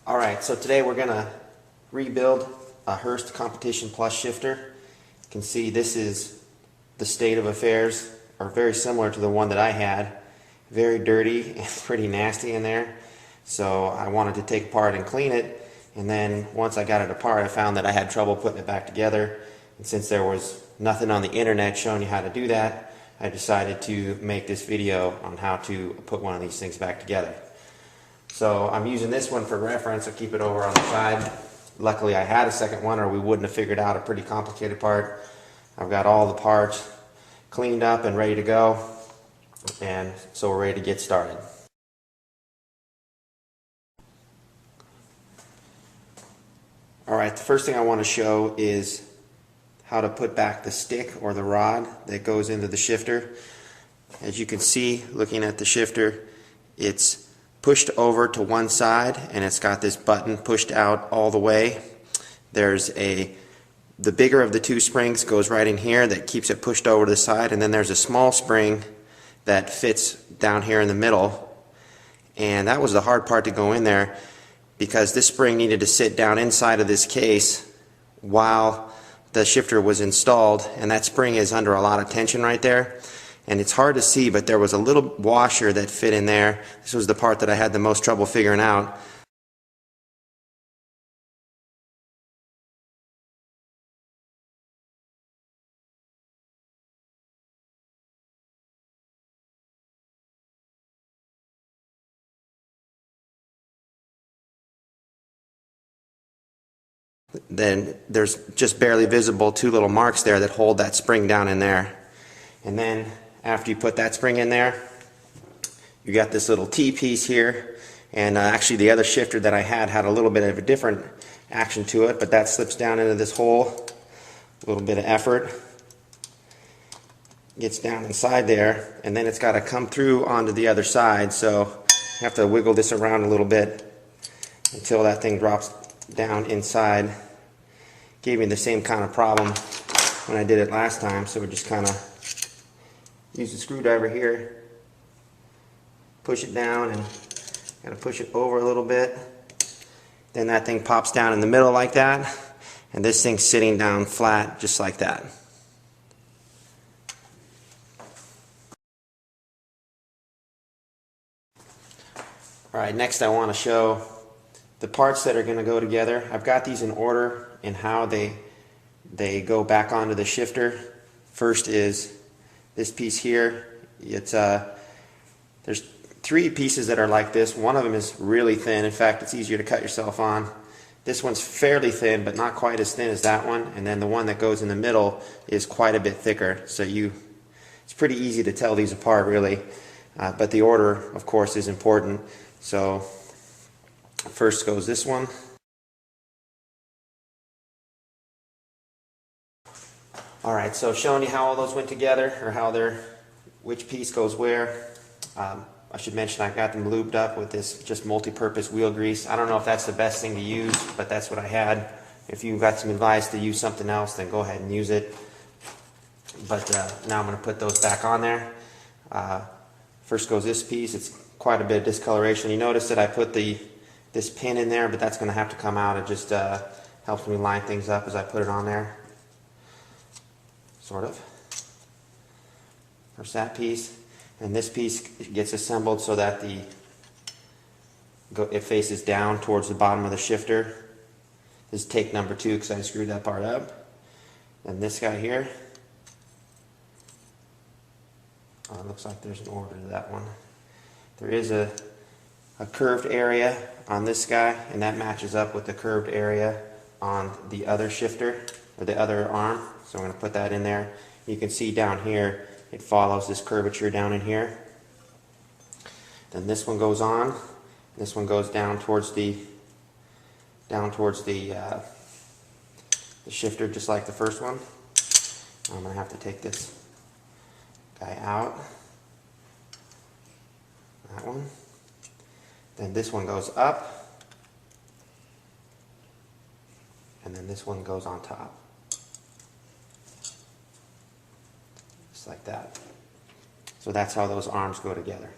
Alright, so today we're going to rebuild a Hurst Competition Plus shifter. You can see this is the state of affairs, or very similar to the one that I had. Very dirty and pretty nasty in there. So I wanted to take it apart and clean it, and then once I got it apart I found that I had trouble putting it back together. And since there was nothing on the internet showing you how to do that, I decided to make this video on how to put one of these things back together. So I'm using this one for reference. I'll keep it over on the side. Luckily I had a second one, or we wouldn't have figured out a pretty complicated part. I've got all the parts cleaned up and ready to go, and so we're ready to get started. Alright, the first thing I want to show is how to put back the stick or the rod that goes into the shifter. As you can see, looking at the shifter, it's pushed over to one side and it's got this button pushed out all the way. The bigger of the two springs goes right in here that keeps it pushed over to the side, and then there's a small spring that fits down here in the middle, and that was the hard part to go in there because this spring needed to sit down inside of this case while the shifter was installed, and that spring is under a lot of tension right there. And it's hard to see, but there was a little washer that fit in there. This was the part that I had the most trouble figuring out. Then there's just barely visible two little marks there that hold that spring down in there. And then after you put that spring in there, you got this little T-piece here, and actually the other shifter that I had a little bit of a different action to it, but that slips down into this hole. A little bit of effort gets down inside there, and then it's got to come through onto the other side, so you have to wiggle this around a little bit until that thing drops down inside. Gave me the same kind of problem when I did it last time, so we just kind of use the screwdriver here, push it down, and kind of push it over a little bit. Then that thing pops down in the middle like that, and this thing's sitting down flat just like that. Alright, next I want to show the parts that are going to go together. I've got these in order in how they go back onto the shifter. First is this piece here. It's there's three pieces that are like this. One of them is really thin. In fact, it's easier to cut yourself on. This one's fairly thin, but not quite as thin as that one. And then the one that goes in the middle is quite a bit thicker. So it's pretty easy to tell these apart, really. But the order, of course, is important. So first goes this one. Alright, so showing you how all those went together, or which piece goes where. I should mention I got them lubed up with this just multi-purpose wheel grease. I don't know if that's the best thing to use, but that's what I had. If you've got some advice to use something else, then go ahead and use it. But now I'm going to put those back on there. First goes this piece. It's quite a bit of discoloration. You notice that I put this pin in there, but that's going to have to come out. It just helps me line things up as I put it on there. Sort of. There's that piece, and this piece gets assembled so that it faces down towards the bottom of the shifter. This is take number 2 because I screwed that part up. And this guy here, it looks like there's an order to that one. There is a curved area on this guy, and that matches up with the curved area on the other shifter, or the other arm. So I'm going to put that in there. You can see down here it follows this curvature down in here. Then this one goes on. This one goes down towards the shifter, just like the first one. I'm going to have to take this guy out. That one. Then this one goes up, and then this one goes on top. Just like that. So that's how those arms go together.